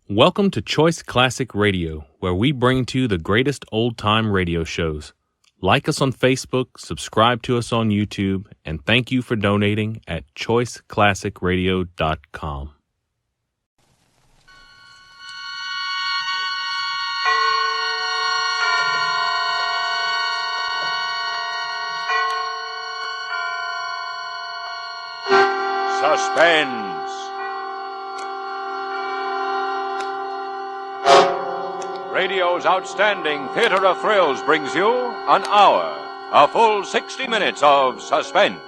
Welcome to Choice Classic Radio, where we bring to you the greatest old-time radio shows. Like us on Facebook, subscribe to us on YouTube, and thank you for donating at choiceclassicradio.com. Suspense. Radio's outstanding theater of thrills brings you an hour, a full 60 minutes of Suspense.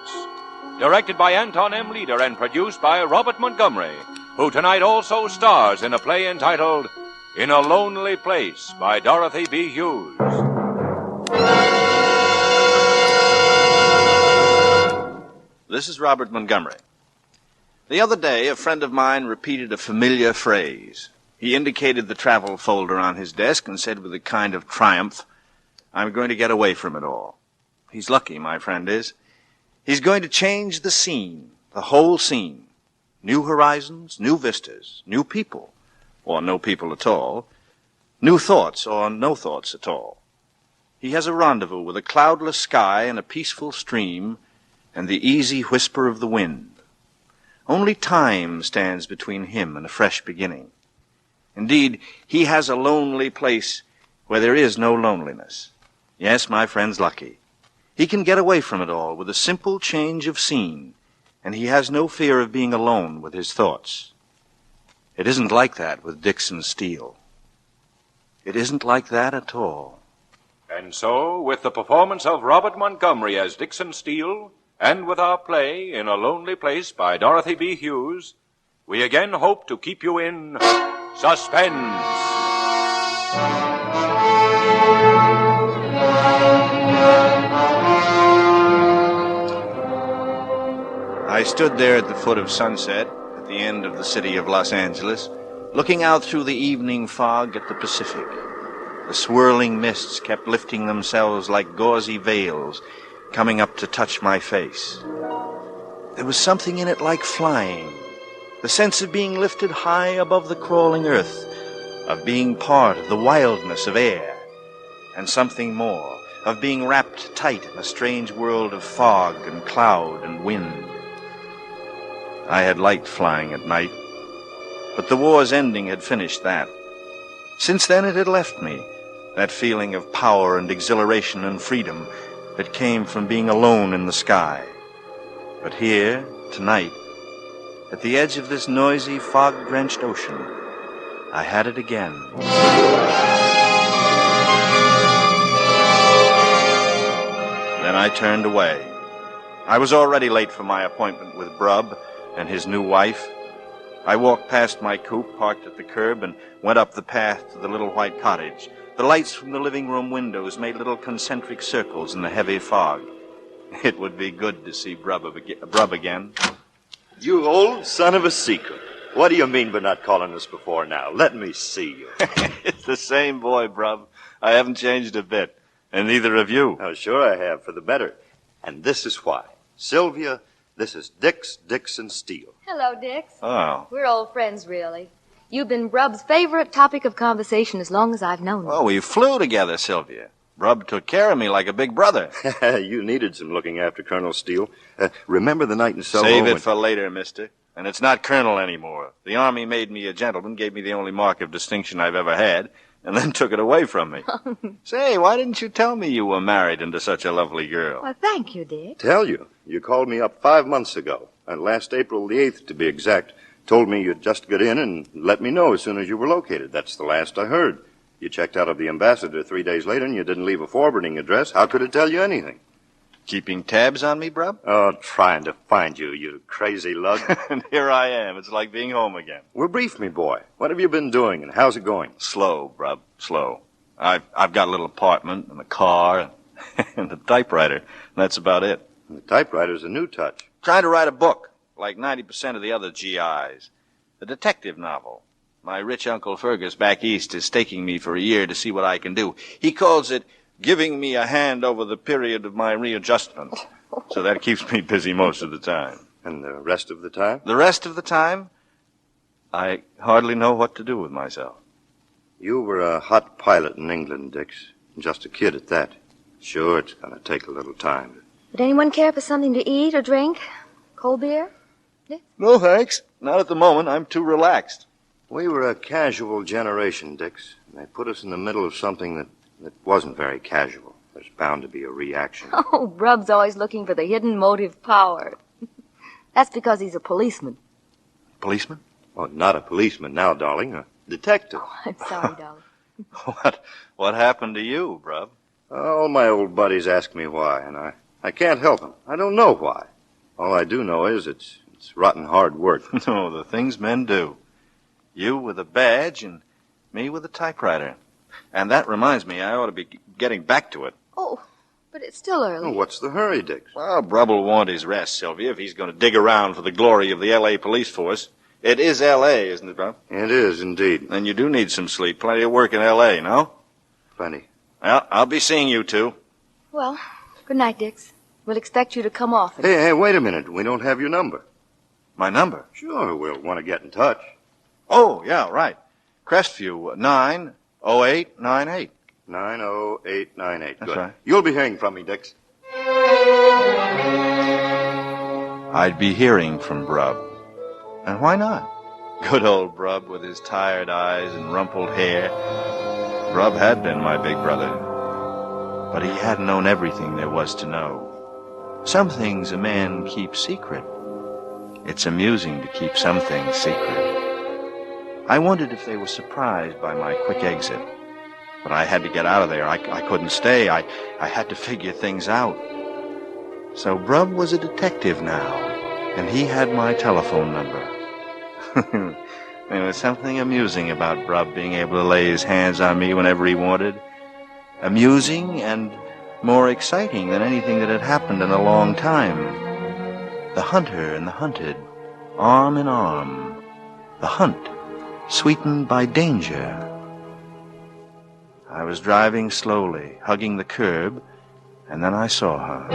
Directed by Anton M. Leader and produced by Robert Montgomery, who tonight also stars in a play entitled In a Lonely Place by Dorothy B. Hughes. This is Robert Montgomery. The other day, a friend of mine repeated a familiar phrase. He indicated the travel folder on his desk and said with a kind of triumph, "I'm going to get away from it all." He's lucky, my friend is. He's going to change the scene, the whole scene. New horizons, new vistas, new people, or no people at all. New thoughts, or no thoughts at all. He has a rendezvous with a cloudless sky and a peaceful stream and the easy whisper of the wind. Only time stands between him and a fresh beginning. Indeed, he has a lonely place where there is no loneliness. Yes, my friend's lucky. He can get away from it all with a simple change of scene, and he has no fear of being alone with his thoughts. It isn't like that with Dixon Steele. It isn't like that at all. And so, with the performance of Robert Montgomery as Dixon Steele, and with our play In a Lonely Place by Dorothy B. Hughes, we again hope to keep you in suspense. I stood there at the foot of Sunset, at the end of the city of Los Angeles, looking out through the evening fog at the Pacific. The swirling mists kept lifting themselves like gauzy veils, coming up to touch my face. There was something in it like flying, the sense of being lifted high above the crawling earth, of being part of the wildness of air, and something more, of being wrapped tight in a strange world of fog and cloud and wind. I had liked flying at night, but the war's ending had finished that. Since then it had left me, that feeling of power and exhilaration and freedom that came from being alone in the sky. But here, tonight, at the edge of this noisy, fog-drenched ocean, I had it again. Then I turned away. I was already late for my appointment with Brubb and his new wife. I walked past my coupe, parked at the curb, and went up the path to the little white cottage. The lights from the living room windows made little concentric circles in the heavy fog. It would be good to see Brubb again. You old son of a seeker. What do you mean by not calling us before now? Let me see you. It's the same boy, Brubb. I haven't changed a bit. And neither have you. Oh, sure I have, for the better. And this is why. Sylvia, this is Dixon Steele. Hello, Dix. Oh. We're old friends, really. You've been Brubb's favorite topic of conversation as long as I've known you. Well, we flew together, Sylvia. Brubb took care of me like a big brother. You needed some looking after, Colonel Steele. Remember the night in Soho? Save it for later, mister. And it's not Colonel anymore. The Army made me a gentleman, gave me the only mark of distinction I've ever had, and then took it away from me. Say, why didn't you tell me you were married into such a lovely girl? Well, thank you, Dick. Tell you. You called me up 5 months ago, and last April the 8th to be exact. Told me you'd just get in and let me know as soon as you were located. That's the last I heard. You checked out of the ambassador 3 days later, and you didn't leave a forwarding address. How could it tell you anything? Keeping tabs on me, Brubb? Oh, trying to find you, you crazy lug. And here I am. It's like being home again. Well, brief me, boy. What have you been doing, and how's it going? Slow, Brubb, slow. I've got a little apartment and a car and a typewriter. That's about it. The typewriter's a new touch. Trying to write a book, like 90% of the other GIs. A detective novel. My rich Uncle Fergus back east is staking me for a year to see what I can do. He calls it giving me a hand over the period of my readjustment. So that keeps me busy most of the time. And the rest of the time? The rest of the time? I hardly know what to do with myself. You were a hot pilot in England, Dix. Just a kid at that. Sure, it's going to take a little time. Would anyone care for something to eat or drink? Cold beer? No, thanks. Not at the moment. I'm too relaxed. We were a casual generation, Dix. They put us in the middle of something that wasn't very casual. There's bound to be a reaction. Oh, Brub's always looking for the hidden motive power. That's because he's a policeman. Policeman? Oh, not a policeman now, darling. A detective. Oh, I'm sorry, darling. What happened to you, Brub? All my old buddies ask me why, and I can't help them. I don't know why. All I do know is it's rotten hard work. No, the things men do. You with a badge and me with a typewriter. And that reminds me, I ought to be getting back to it. Oh, but it's still early. Oh, what's the hurry, Dix? Well, Brub will want his rest, Sylvia, if he's going to dig around for the glory of the L.A. police force. It is L.A., isn't it, Brub? It is, indeed. And you do need some sleep. Plenty of work in L.A., no? Plenty. Well, I'll be seeing you two. Well, good night, Dix. We'll expect you to come often. Hey, wait a minute. We don't have your number. My number? Sure, we'll want to get in touch. Oh, yeah, right. Crestview, 90898. 90898. That's Good. right. You'll be hearing from me, Dix. I'd be hearing from Brub. And why not? Good old Brub with his tired eyes and rumpled hair. Brub had been my big brother. But he hadn't known everything there was to know. Some things a man keeps secret. It's amusing to keep some things secret. I wondered if they were surprised by my quick exit. But I had to get out of there. I couldn't stay. I had to figure things out. So Brub was a detective now, and he had my telephone number. There was something amusing about Brub being able to lay his hands on me whenever he wanted. Amusing and more exciting than anything that had happened in a long time. The hunter and the hunted, arm in arm. The hunt, sweetened by danger. I was driving slowly, hugging the curb, and then I saw her.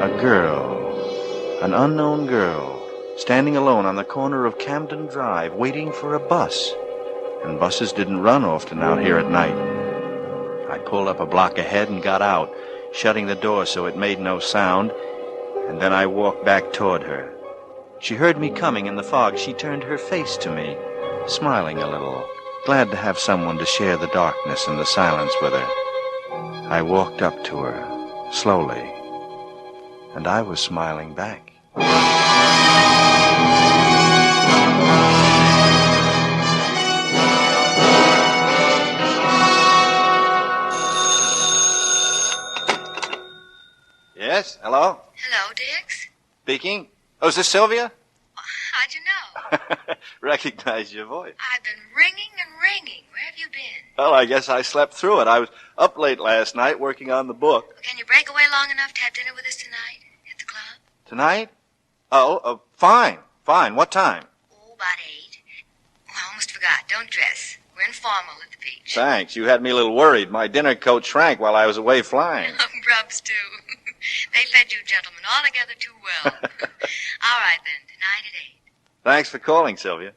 A girl, an unknown girl, standing alone on the corner of Camden Drive, waiting for a bus. And buses didn't run often out here at night. I pulled up a block ahead and got out, shutting the door so it made no sound, and then I walked back toward her. She heard me coming in the fog. She turned her face to me, smiling a little, glad to have someone to share the darkness and the silence with her. I walked up to her, slowly, and I was smiling back. Yes, hello? Hello, Dix. Speaking. Oh, is this Sylvia? How'd you know? Recognize your voice. I've been ringing and ringing. Where have you been? Well, I guess I slept through it. I was up late last night working on the book. Can you break away long enough to have dinner with us tonight at the club? Tonight? Oh, fine. Fine. What time? Oh, about 8. Oh, I almost forgot. Don't dress. We're informal at the beach. Thanks. You had me a little worried. My dinner coat shrank while I was away flying. Brubs, too. They fed you gentlemen altogether too well. All right, then. Tonight at 8. Thanks for calling, Sylvia.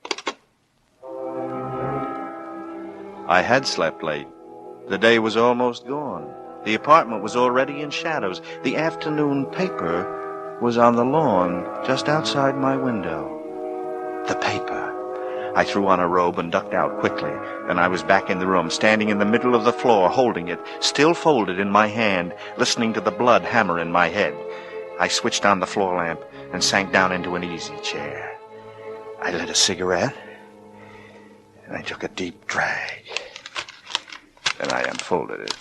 I had slept late. The day was almost gone. The apartment was already in shadows. The afternoon paper was on the lawn just outside my window. The paper. I threw on a robe and ducked out quickly, and I was back in the room, standing in the middle of the floor, holding it, still folded in my hand, listening to the blood hammer in my head. I switched on the floor lamp and sank down into an easy chair. I lit a cigarette, and I took a deep drag. Then I unfolded it.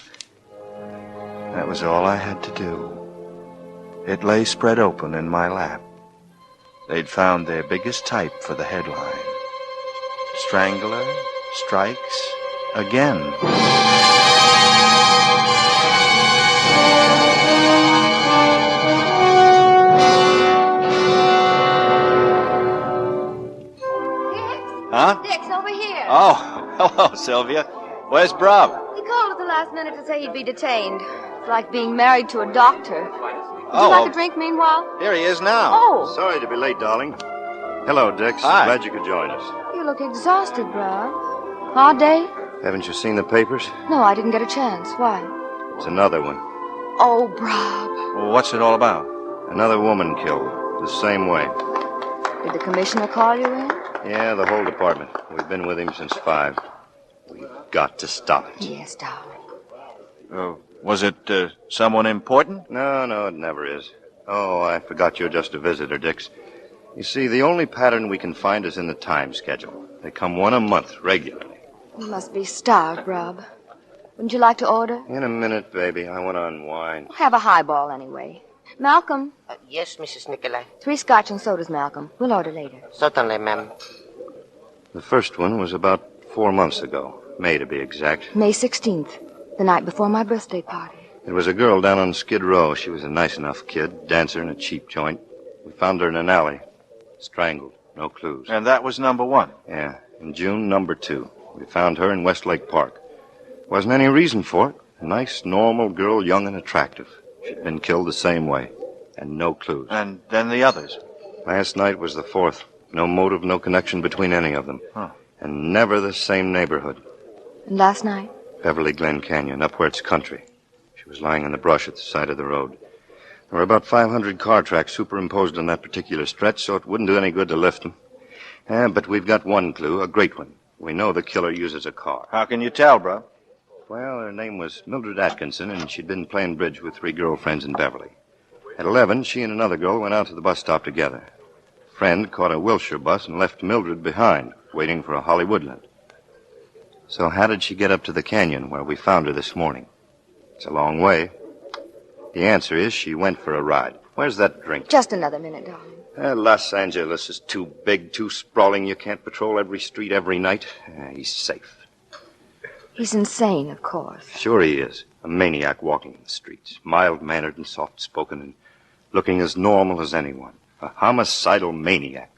That was all I had to do. It lay spread open in my lap. They'd found their biggest type for the headline. Strangler strikes again. Huh? Dix, over here. Oh, hello, Sylvia. Where's Brub? He called at the last minute to say he'd be detained. It's like being married to a doctor. Would you Oh, like a drink meanwhile? Here he is now. Oh. Sorry to be late, darling. Hello, Dix. Hi. Glad you could join us. You look exhausted, Brad. Hard day? Haven't you seen the papers? No, I didn't get a chance. Why? It's another one. Oh, Brad. Well, what's it all about? Another woman killed. The same way. Did the commissioner call you in? Yeah, the whole department. We've been with him since 5. We've got to stop it. Yes, darling. Was it someone important? No, it never is. Oh, I forgot you're just a visitor, Dix. You see, the only pattern we can find is in the time schedule. They come one a month, regularly. You must be starved, Rob. Wouldn't you like to order? In a minute, baby. I want to unwind. Have a highball, anyway. Malcolm, Yes, Mrs. Nikolai. 3 scotch and sodas, Malcolm. We'll order later. Certainly, ma'am. The first one was about 4 months ago. May, to be exact. May 16th, the night before my birthday party. It was a girl down on Skid Row. She was a nice enough kid, dancer in a cheap joint. We found her in an alley. Strangled. No clues. And that was number 1. Yeah. In June, number 2. We found her in Westlake Park. Wasn't any reason for it. A nice, normal girl, young and attractive. She'd been killed the same way. And no clues. And then the others. Last night was the 4th. No motive, no connection between any of them. Huh. And never the same neighborhood. And last night? Beverly Glen Canyon, up where it's country. She was lying in the brush at the side of the road. There were about 500 car tracks superimposed on that particular stretch, so it wouldn't do any good to lift them. But we've got one clue, a great one. We know the killer uses a car. How can you tell, bro? Well, her name was Mildred Atkinson, and she'd been playing bridge with 3 girlfriends in Beverly. At 11, she and another girl went out to the bus stop together. A friend caught a Wilshire bus and left Mildred behind, waiting for a Hollywoodland. So how did she get up to the canyon where we found her this morning? It's a long way. The answer is she went for a ride. Where's that drink? Just another minute, darling. Los Angeles is too big, too sprawling. You can't patrol every street every night. He's safe. He's insane, of course. Sure he is. A maniac walking the streets. Mild-mannered and soft-spoken and looking as normal as anyone. A homicidal maniac.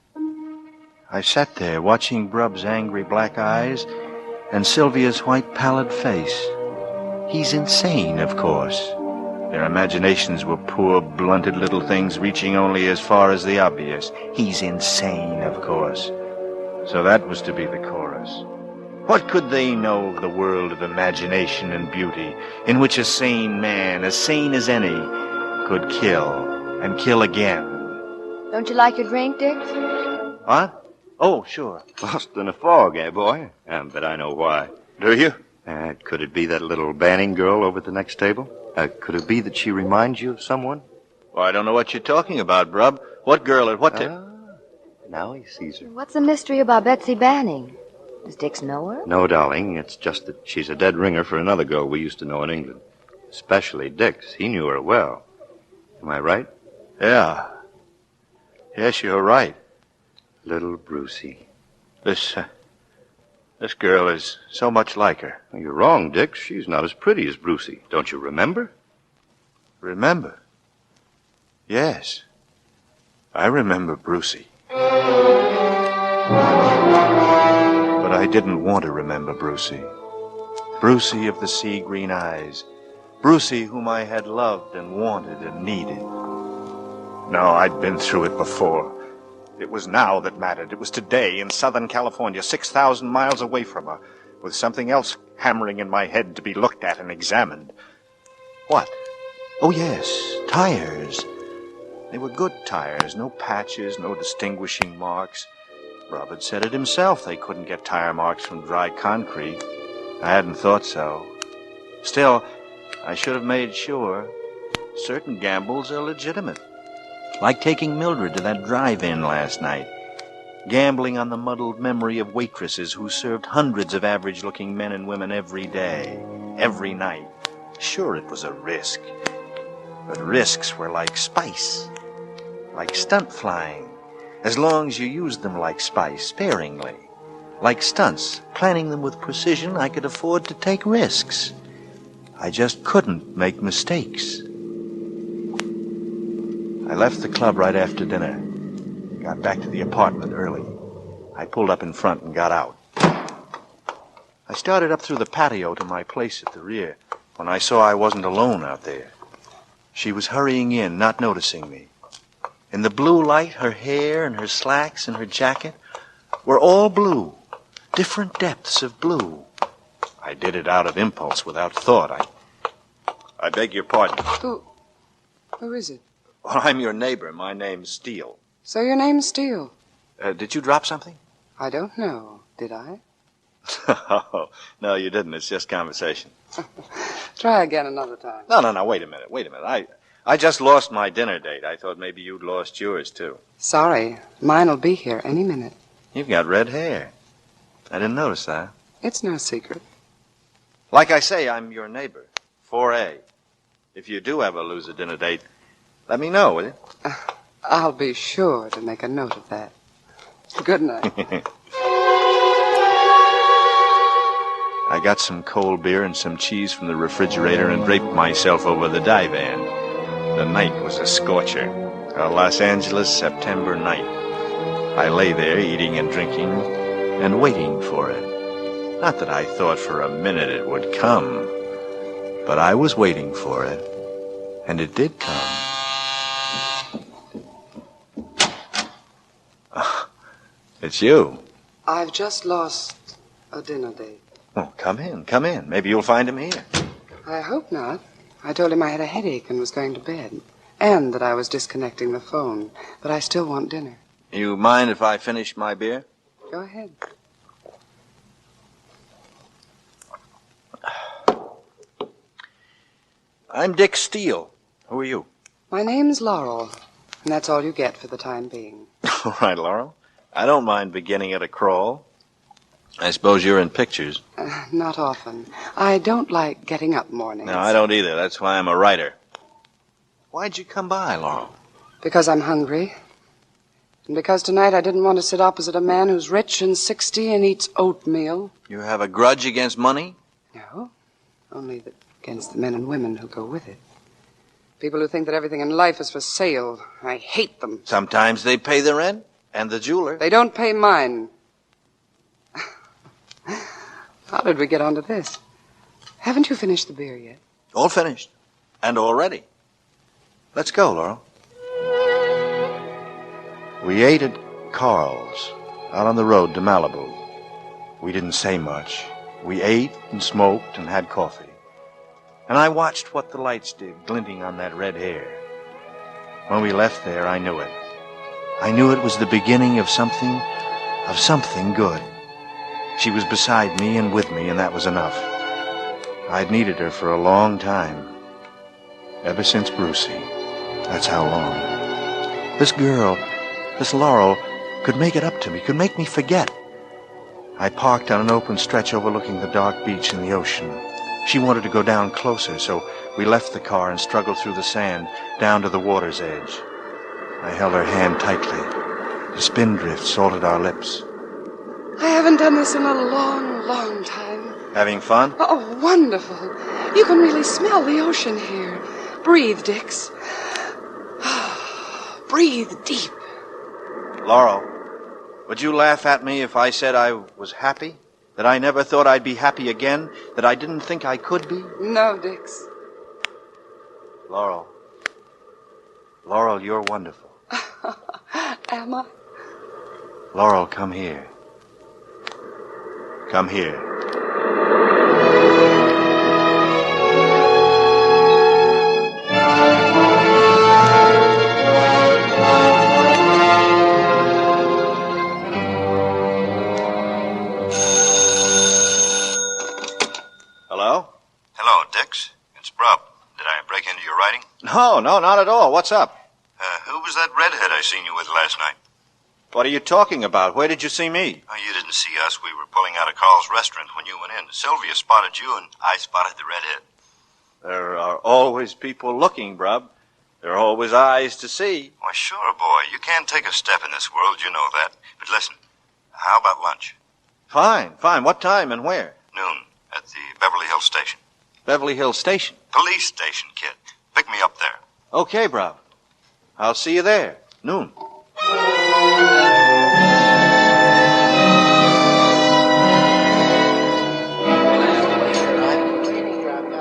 I sat there watching Brub's angry black eyes and Sylvia's white pallid face. He's insane, of course. Their imaginations were poor, blunted little things reaching only as far as the obvious. He's insane, of course. So that was to be the chorus. What could they know of the world of imagination and beauty, in which a sane man, as sane as any, could kill and kill again? Don't you like your drink, Dick? What? Oh, sure. Lost in a fog, eh, boy? But I know why. Do you? Could it be that little Banning girl over at the next table? Could it be that she reminds you of someone? Well, I don't know what you're talking about, Brub. What girl at what Now he sees her. What's the mystery about Betsy Banning? Does Dix know her? No, darling. It's just that she's a dead ringer for another girl we used to know in England. Especially Dix. He knew her well. Am I right? Yeah. Yes, you're right. Little Brucey. This girl is so much like her. You're wrong, Dix. She's not as pretty as Brucey. Don't you remember? Remember? Yes. I remember Brucey. But I didn't want to remember Brucey. Brucey of the sea green eyes. Brucey whom I had loved and wanted and needed. No, I'd been through it before. It was now that mattered. It was today in Southern California, 6,000 miles away from her, with something else hammering in my head to be looked at and examined. What? Oh, yes, tires. They were good tires, no patches, no distinguishing marks. Robert said it himself. They couldn't get tire marks from dry concrete. I hadn't thought so. Still, I should have made sure. Certain gambles are legitimate. Like taking Mildred to that drive-in last night. Gambling on the muddled memory of waitresses who served hundreds of average-looking men and women every day, every night. Sure, it was a risk. But risks were like spice. Like stunt flying. As long as you used them like spice, sparingly. Like stunts, planning them with precision, I could afford to take risks. I just couldn't make mistakes. I left the club right after dinner. Got back to the apartment early. I pulled up in front and got out. I started up through the patio to my place at the rear when I saw I wasn't alone out there. She was hurrying in, not noticing me. In the blue light, her hair and her slacks and her jacket were all blue, different depths of blue. I did it out of impulse, without thought. I beg your pardon. Who is it? Well, I'm your neighbor. My name's Steele. So your name's Steele? Did you drop something? I don't know. Did I? Oh, no, you didn't. It's just conversation. Try again another time. No, wait a minute. I just lost my dinner date. I thought maybe you'd lost yours, too. Sorry. Mine'll be here any minute. You've got red hair. I didn't notice that. It's no secret. Like I say, I'm your neighbor, 4A. If you do ever lose a dinner date, let me know, will you? I'll be sure to make a note of that. Good night. I got some cold beer and some cheese from the refrigerator and draped myself over the divan. The night was a scorcher. A Los Angeles September night. I lay there eating and drinking and waiting for it. Not that I thought for a minute it would come, but I was waiting for it, and it did come. It's you. I've just lost a dinner date. Oh, come in. Maybe you'll find him here. I hope not. I told him I had a headache and was going to bed, and that I was disconnecting the phone, but I still want dinner. You mind if I finish my beer? Go ahead. I'm Dick Steele. Who are you? My name's Laurel, and that's all you get for the time being. All right, Laurel. I don't mind beginning at a crawl. I suppose you're in pictures. Not often. I don't like getting up mornings. No, I don't either. That's why I'm a writer. Why'd you come by, Laurel? Because I'm hungry. And because tonight I didn't want to sit opposite a man who's rich and 60 and eats oatmeal. You have a grudge against money? No. Only against the men and women who go with it. People who think that everything in life is for sale. I hate them. Sometimes they pay the rent and the jeweler. They don't pay mine. How did we get onto this? Haven't you finished the beer yet? All finished. And all ready. Let's go, Laurel. We ate at Carl's, out on the road to Malibu. We didn't say much. We ate and smoked and had coffee. And I watched what the lights did, glinting on that red hair. When we left there, I knew it. I knew it was the beginning of something good. She was beside me and with me, and that was enough. I'd needed her for a long time. Ever since Brucey. That's how long. This girl, this Laurel, could make it up to me, could make me forget. I parked on an open stretch overlooking the dark beach and the ocean. She wanted to go down closer, so we left the car and struggled through the sand down to the water's edge. I held her hand tightly. The spindrift salted our lips. I haven't done this in a long, long time. Having fun? Oh, wonderful. You can really smell the ocean here. Breathe, Dix. Breathe deep. Laurel, would you laugh at me if I said I was happy? That I never thought I'd be happy again? That I didn't think I could be? No, Dix. Laurel, you're wonderful. Am I? Laurel, come here. Come here. Hello? Hello, Dix. It's Brub. Did I break into your writing? No, not at all. What's up? Who was that redhead I seen you with last night? What are you talking about? Where did you see me? Oh, you didn't see us. We were pulling out of Carl's restaurant when you went in. Sylvia spotted you, and I spotted the redhead. There are always people looking, Brub. There are always eyes to see. Why, sure, boy. You can't take a step in this world, you know that. But listen, how about lunch? Fine. What time and where? Noon, at the Beverly Hills Station. Beverly Hills Station. Police station, kid. Pick me up there. Okay, Brub. I'll see you there. Noon.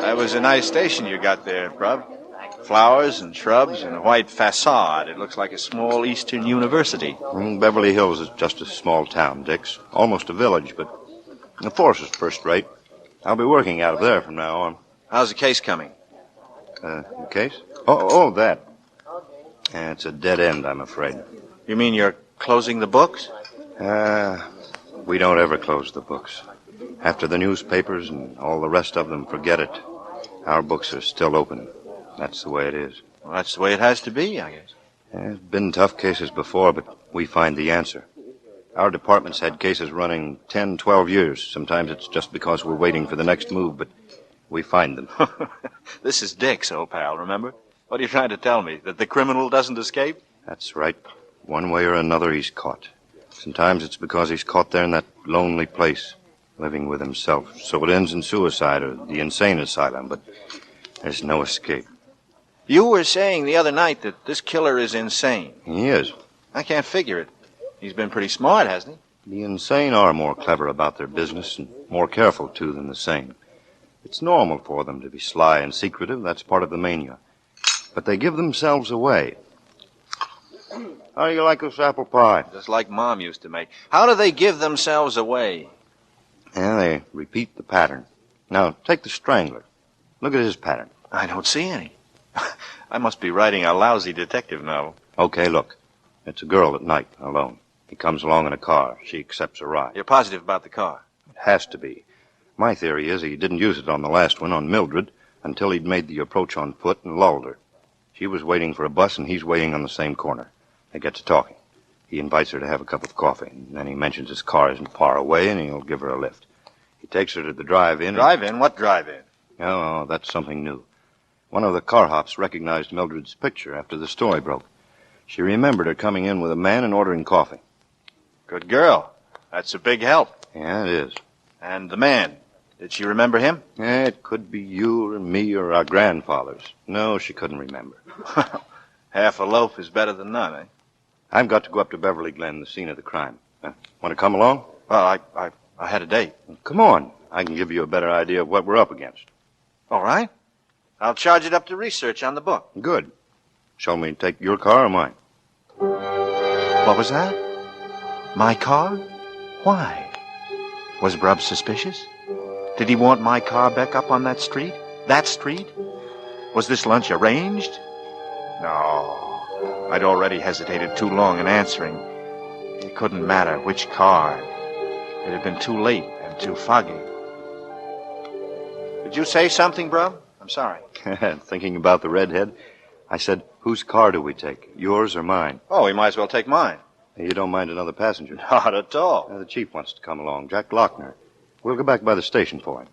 That was a nice station you got there, Brub. Flowers and shrubs and a white facade. It looks like a small eastern university. Beverly Hills is just a small town, Dix. Almost a village, but the force is first rate. I'll be working out of there from now on. How's the case coming? The case? Oh, that. It's a dead end, I'm afraid. You mean you're closing the books? We don't ever close the books. After the newspapers and all the rest of them forget it, our books are still open. That's the way it is. Well, that's the way it has to be, I guess. There's been tough cases before, but we find the answer. Our department's had cases running 10, 12 years. Sometimes it's just because we're waiting for the next move, but we find them. This is Dix, old pal, remember? What are you trying to tell me? That the criminal doesn't escape? That's right. One way or another, he's caught. Sometimes it's because he's caught there in that lonely place, living with himself. So it ends in suicide or the insane asylum, but there's no escape. You were saying the other night that this killer is insane. He is. I can't figure it. He's been pretty smart, hasn't he? The insane are more clever about their business and more careful, too, than the sane. It's normal for them to be sly and secretive. That's part of the mania. But they give themselves away. How do you like this apple pie? Just like Mom used to make. How do they give themselves away? Yeah, they repeat the pattern. Now, take the strangler. Look at his pattern. I don't see any. I must be writing a lousy detective novel. Okay, look. It's a girl at night, alone. He comes along in a car. She accepts a ride. You're positive about the car? It has to be. My theory is he didn't use it on the last one, on Mildred, until he'd made the approach on foot and lulled her. She was waiting for a bus, and he's waiting on the same corner. They get to talking. He invites her to have a cup of coffee, and then he mentions his car isn't far away, and he'll give her a lift. He takes her to the drive-in. Drive-in? What drive-in? Oh, that's something new. One of the car hops recognized Mildred's picture after the story broke. She remembered her coming in with a man and ordering coffee. Good girl. That's a big help. Yeah, it is. And the man, did she remember him? It could be you or me or our grandfathers. No, she couldn't remember. Half a loaf is better than none, eh? I've got to go up to Beverly Glen, the scene of the crime. Want to come along? Well, I had a date. Come on. I can give you a better idea of what we're up against. All right. I'll charge it up to research on the book. Good. Shall we take your car or mine? What was that? My car? Why? Was Brubb suspicious? Did he want my car back up on that street? That street? Was this lunch arranged? No. I'd already hesitated too long in answering. It couldn't matter which car. It had been too late and too foggy. Did you say something, Brubb? I'm sorry. Thinking about the redhead, I said, whose car do we take, yours or mine? Oh, we might as well take mine. You don't mind another passenger? Not at all. The chief wants to come along, Jack Lochner. We'll go back by the station for him.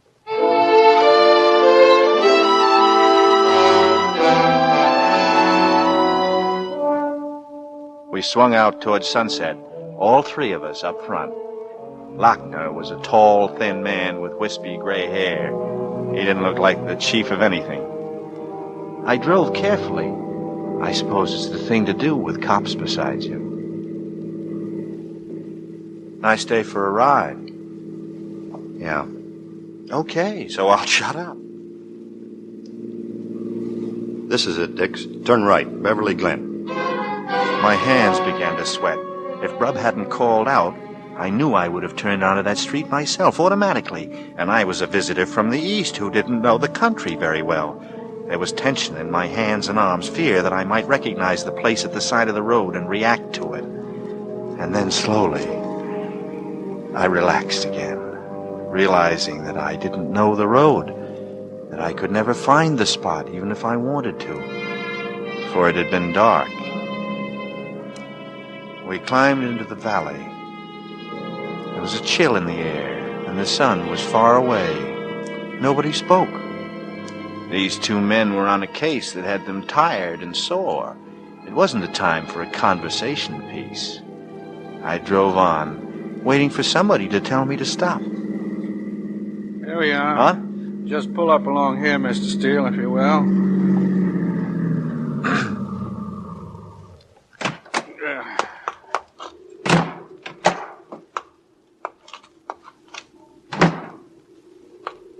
We swung out towards sunset, all three of us up front. Lochner was a tall, thin man with wispy gray hair. He didn't look like the chief of anything. I drove carefully. I suppose it's the thing to do with cops beside you. Nice day for a ride. Yeah. Okay, so I'll shut up. This is it, Dix. Turn right, Beverly Glen. My hands began to sweat. If Brubb hadn't called out, I knew I would have turned onto that street myself automatically, and I was a visitor from the east who didn't know the country very well. There was tension in my hands and arms, fear that I might recognize the place at the side of the road and react to it. And then slowly, I relaxed again, realizing that I didn't know the road, that I could never find the spot even if I wanted to, for it had been dark. We climbed into the valley. There was a chill in the air, and the sun was far away. Nobody spoke. These two men were on a case that had them tired and sore. It wasn't a time for a conversation piece. I drove on, waiting for somebody to tell me to stop. Here we are. Huh? Just pull up along here, Mr. Steele, if you will.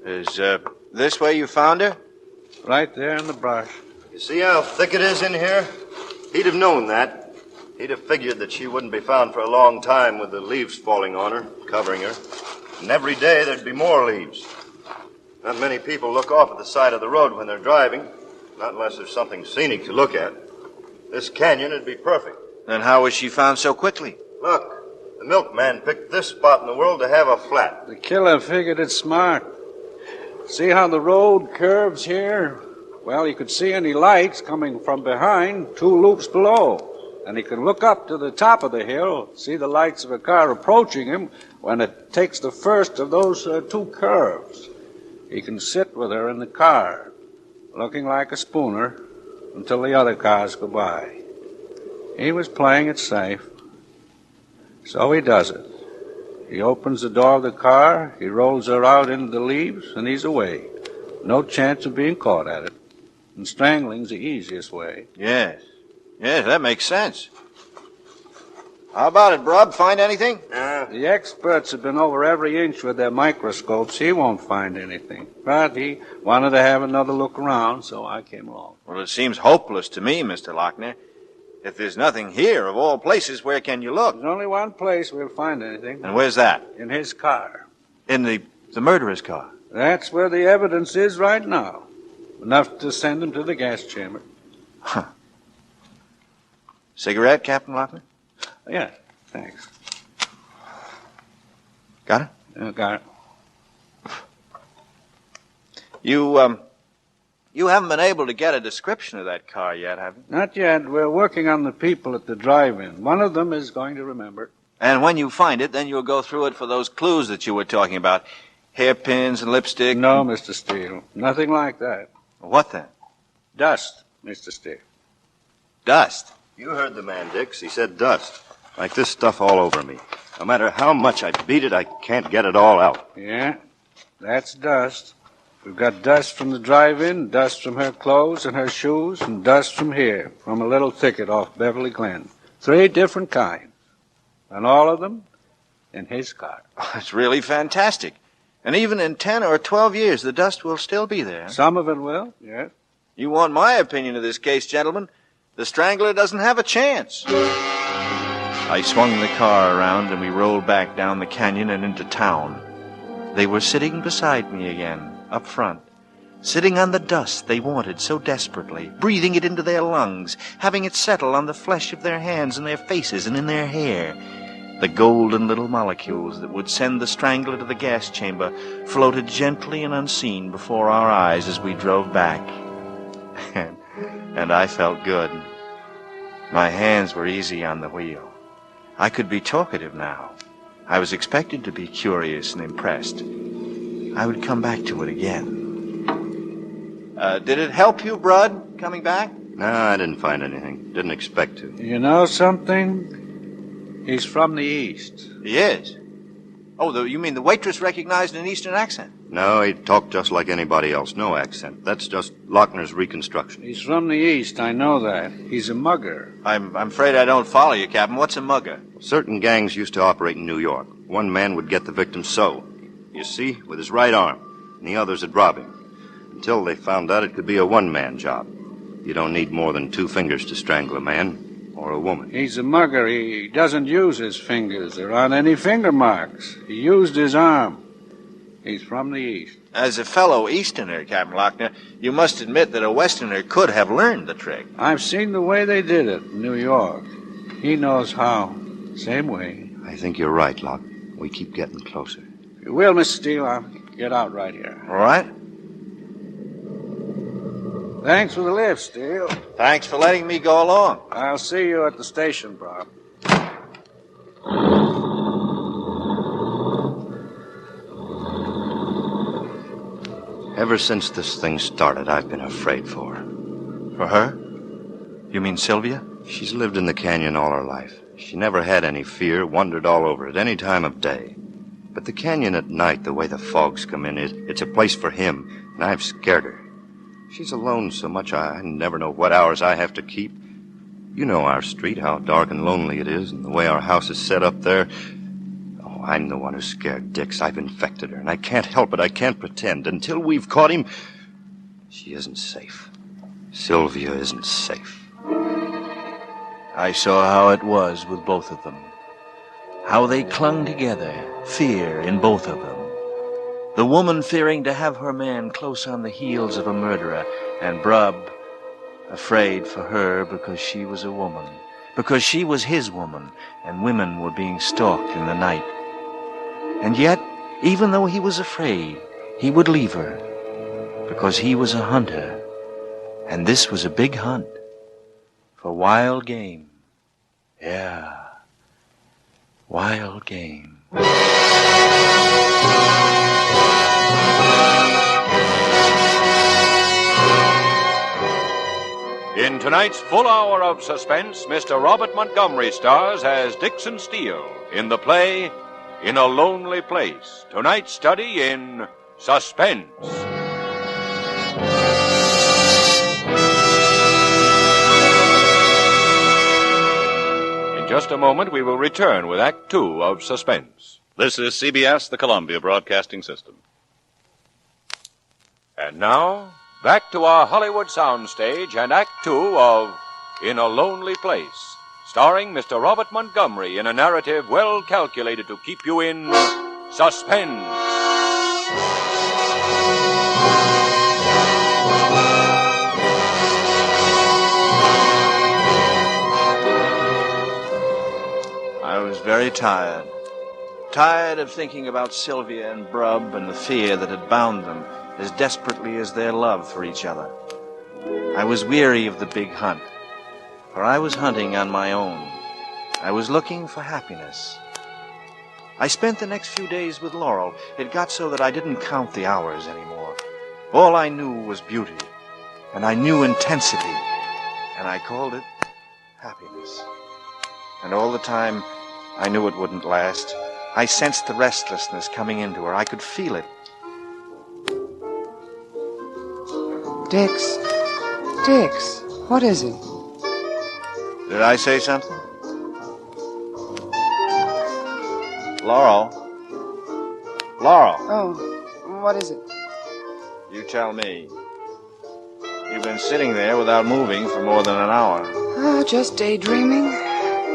Is this where you found her? Right there in the brush. You see how thick it is in here? He'd have known that. He'd have figured that she wouldn't be found for a long time with the leaves falling on her, covering her. And every day there'd be more leaves. Not many people look off at the side of the road when they're driving, not unless there's something scenic to look at. This canyon would be perfect. Then how was she found so quickly? Look, the milkman picked this spot in the world to have a flat. The killer figured it smart. See how the road curves here? Well, he could see any lights coming from behind 2 loops below. And he could look up to the top of the hill, see the lights of a car approaching him when it takes the first of those 2 curves. He can sit with her in the car, looking like a spooner, until the other cars go by. He was playing it safe. So he does it. He opens the door of the car, he rolls her out into the leaves, and he's away. No chance of being caught at it. And strangling's the easiest way. Yes. Yes, that makes sense. How about it, Brub? Find anything? The experts have been over every inch with their microscopes. He won't find anything. But he wanted to have another look around, so I came along. Well, it seems hopeless to me, Mr. Lochner. If there's nothing here, of all places, where can you look? There's only one place we'll find anything. And where's that? In his car. In the murderer's car? That's where the evidence is right now. Enough to send him to the gas chamber. Huh. Cigarette, Captain Lochner? Yeah, thanks. Got it? Got it. You haven't been able to get a description of that car yet, have you? Not yet. We're working on the people at the drive-in. One of them is going to remember. And when you find it, then you'll go through it for those clues that you were talking about. Hairpins and lipstick. No, Mr. Steele. Nothing like that. What then? Dust, Mr. Steele. Dust? You heard the man, Dix. He said dust. Like this stuff all over me. No matter how much I beat it, I can't get it all out. Yeah, that's dust. We've got dust from the drive-in, dust from her clothes and her shoes, and dust from here, from a little thicket off Beverly Glen. 3 different kinds. And all of them in his car. Oh, it's really fantastic. And even in 10 or 12 years, the dust will still be there. Some of it will, yes. You want my opinion of this case, gentlemen? The Strangler doesn't have a chance. I swung the car around and we rolled back down the canyon and into town. They were sitting beside me again, up front. Sitting on the dust they wanted so desperately, breathing it into their lungs, having it settle on the flesh of their hands and their faces and in their hair. The golden little molecules that would send the Strangler to the gas chamber floated gently and unseen before our eyes as we drove back. And I felt good. My hands were easy on the wheel. I could be talkative now. I was expected to be curious and impressed. I would come back to it again. Did it help you, Brud, coming back? No, I didn't find anything. Didn't expect to. You know something? He's from the East. He is? Oh, you mean the waitress recognized an Eastern accent? No, he talked just like anybody else. No accent. That's just Lochner's reconstruction. He's from the East, I know that. He's a mugger. I'm afraid I don't follow you, Captain. What's a mugger? Certain gangs used to operate in New York. One man would get the victim so, you see, with his right arm, and the others would rob him. Until they found out it could be a one-man job. You don't need more than 2 fingers to strangle a man or a woman. He's a mugger. He doesn't use his fingers. There aren't any finger marks. He used his arm. He's from the East. As a fellow Easterner, Captain Lochner, you must admit that a Westerner could have learned the trick. I've seen the way they did it in New York. He knows how. Same way. I think you're right, Locke. We keep getting closer. If you will, Mr. Steele, I'll get out right here. All right. Thanks for the lift, Steele. Thanks for letting me go along. I'll see you at the station, Bob. Ever since this thing started, I've been afraid for her. For her? You mean Sylvia? She's lived in the canyon all her life. She never had any fear, wandered all over it, any time of day. But the canyon at night, the way the fogs come in, it's a place for him, and I've scared her. She's alone so much I never know what hours I have to keep. You know our street, how dark and lonely it is, and the way our house is set up there. Oh, I'm the one who's scared Dix. I've infected her, and I can't help it. I can't pretend. Until we've caught him, she isn't safe. Sylvia isn't safe. I saw how it was with both of them. How they clung together, fear in both of them. The woman fearing to have her man close on the heels of a murderer, and Brub afraid for her because she was a woman, because she was his woman, and women were being stalked in the night. And yet, even though he was afraid, he would leave her, because he was a hunter, and this was a big hunt for wild game. Yeah, wild game. In tonight's full hour of suspense, Mr. Robert Montgomery stars as Dixon Steele in the play In a Lonely Place. Tonight's study in Suspense. In just a moment, we will return with Act Two of Suspense. This is CBS, the Columbia Broadcasting System. And now, back to our Hollywood soundstage and Act Two of In a Lonely Place, starring Mr. Robert Montgomery in a narrative well calculated to keep you in suspense. I was very tired. Tired of thinking about Sylvia and Brub and the fear that had bound them as desperately as their love for each other. I was weary of the big hunt, for I was hunting on my own. I was looking for happiness. I spent the next few days with Laurel. It got so that I didn't count the hours anymore. All I knew was beauty, and I knew intensity, and I called it happiness. And all the time, I knew it wouldn't last. I sensed the restlessness coming into her. I could feel it. Dix, what is it? Did I say something? Laurel? Oh, what is it? You tell me. You've been sitting there without moving for more than an hour. Oh, just daydreaming.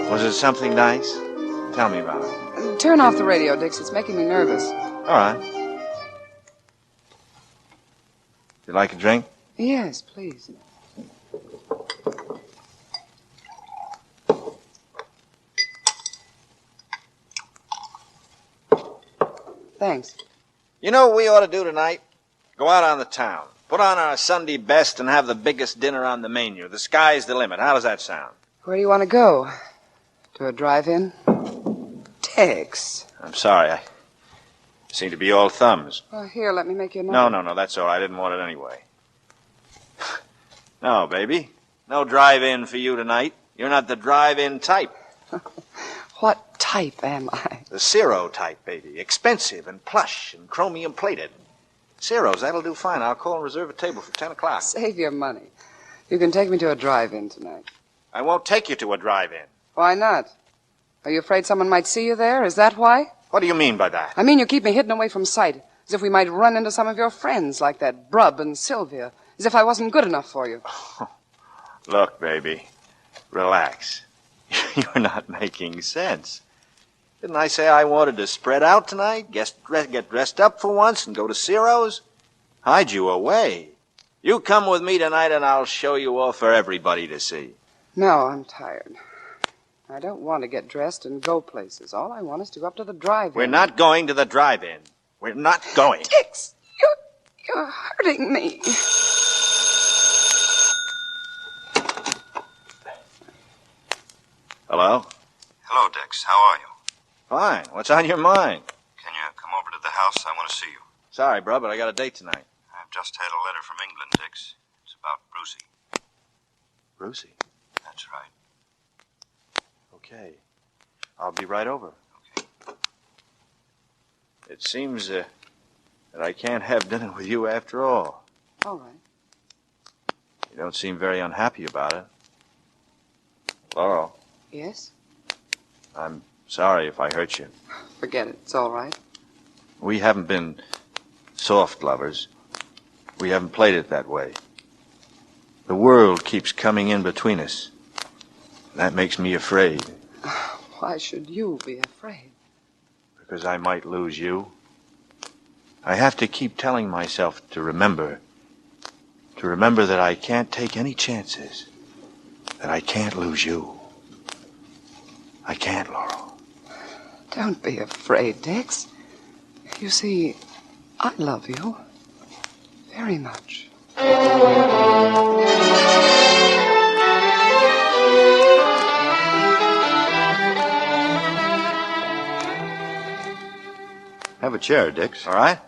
Was it something nice? Tell me about it. Turn off the radio, Dix. It's making me nervous. All right. You like a drink? Yes, please. Thanks. You know what we ought to do tonight? Go out on the town. Put on our Sunday best and have the biggest dinner on the menu. The sky's the limit. How does that sound? Where do you want to go? To a drive-in? Dix. I'm sorry. I seem to be all thumbs. Oh, here, let me make you a number. No, that's all right. I didn't want it anyway. No, baby. No drive-in for you tonight. You're not the drive-in type. What type am I? The Ciro type, baby. Expensive and plush and chromium plated. Ciro's, that'll do fine. I'll call and reserve a table for 10 o'clock. Save your money. You can take me to a drive-in tonight. I won't take you to a drive-in. Why not? Are you afraid someone might see you there? Is that why? What do you mean by that? I mean you keep me hidden away from sight, as if we might run into some of your friends, like that Brub and Sylvia, as if I wasn't good enough for you. Look, baby, relax. You're not making sense. Didn't I say I wanted to spread out tonight, get dressed up for once, and go to Ciro's? Hide you away. You come with me tonight, and I'll show you all for everybody to see. No, I'm tired. I don't want to get dressed and go places. All I want is to go up to the drive-in. We're not going to the drive-in. We're not going. Dix, you're hurting me. Hello? Hello, Dix. How are you? Fine. What's on your mind? Can you come over to the house? I want to see you. Sorry, bro, but I got a date tonight. I've just had a letter from England, Dix. It's about Brucey. Brucey? That's right. Okay. I'll be right over. Okay. It seems that I can't have dinner with you after all. All right. You don't seem very unhappy about it. Laurel, Yes? I'm sorry if I hurt you. Forget it. It's all right. We haven't been soft lovers. We haven't played it that way. The world keeps coming in between us. That makes me afraid. Why should you be afraid? Because I might lose you. I have to keep telling myself to remember that I can't take any chances, that I can't lose you. I can't, Laurel. Don't be afraid, Dix. You see, I love you very much. Have a chair, Dix. All right?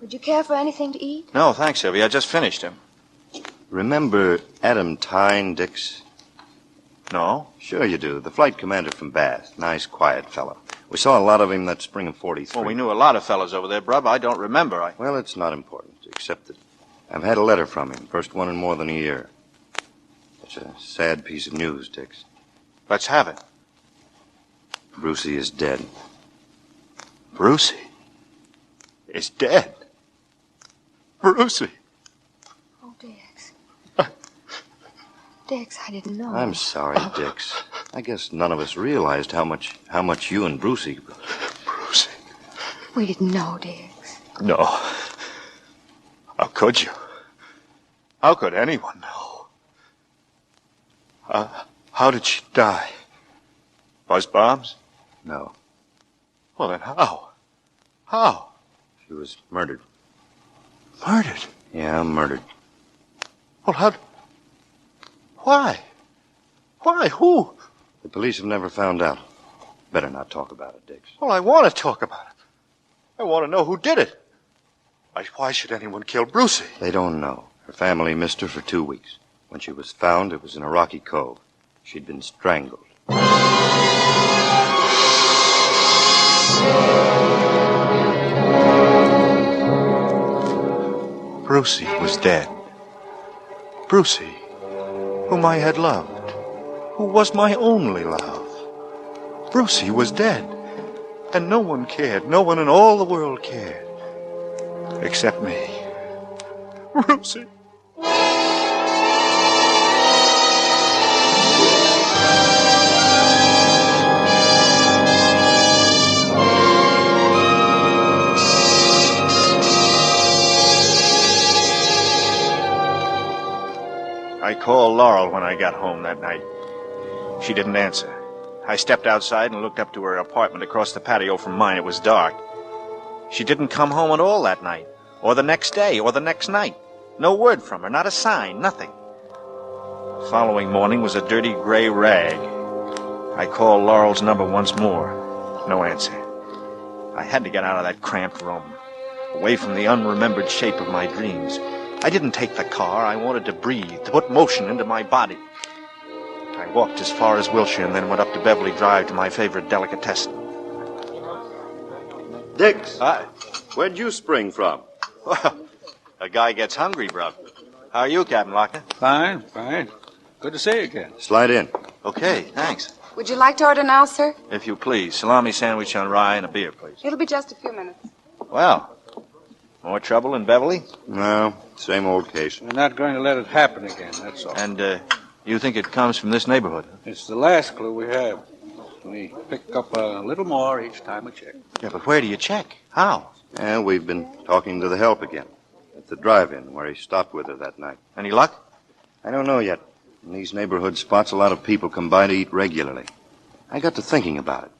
Would you care for anything to eat? No, thanks, Sylvia. I just finished him. Remember Adam Tyne, Dix? No? Sure you do. The flight commander from Bath. Nice, quiet fellow. We saw a lot of him that spring of 43. Well, we knew a lot of fellows over there, Brub. I don't remember. Well, it's not important, except that I've had a letter from him. First one in more than a year. It's a sad piece of news, Dix. Let's have it. Brucey is dead. Brucey is dead? Brucey? Oh, Dix. Dix, I didn't know. I'm sorry, Dix. I guess none of us realized how much you and Brucey... Brucey? We didn't know, Dix. No. How could you? How could anyone know? How did she die? Buzz bombs? No. Well, then how? How? She was murdered. Murdered? Yeah, murdered. Well, how... Why? Why? Who? The police have never found out. Better not talk about it, Dix. Well, I want to talk about it. I want to know who did it. Why should anyone kill Brucey? They don't know. Her family missed her for 2 weeks. When she was found, it was in a rocky cove. She'd been strangled. Brucey was dead. Brucey, whom I had loved, who was my only love. Brucey was dead, and no one cared. No one in all the world cared, except me. Brucey. I called Laurel when I got home that night. She didn't answer. I stepped outside and looked up to her apartment across the patio from mine. It was dark. She didn't come home at all that night, or the next day, or the next night. No word from her, not a sign, nothing. The following morning was a dirty gray rag. I called Laurel's number once more. No answer. I had to get out of that cramped room, away from the unremembered shape of my dreams. I didn't take the car. I wanted to breathe, to put motion into my body. I walked as far as Wilshire and then went up to Beverly Drive to my favorite delicatessen. Dix! Hi. Where'd you spring from? Well, a guy gets hungry, bro. How are you, Captain Lockner? Fine, fine. Good to see you again. Slide in. Okay, thanks. Would you like to order now, sir? If you please. Salami sandwich on rye and a beer, please. It'll be just a few minutes. Well, more trouble in Beverly? No, same old case. We're not going to let it happen again, that's all. And, you think it comes from this neighborhood? It's the last clue we have. We pick up a little more each time we check. Yeah, but where do you check? How? And we've been talking to the help again. At the drive-in where he stopped with her that night. Any luck? I don't know yet. In these neighborhood spots, a lot of people come by to eat regularly. I got to thinking about it.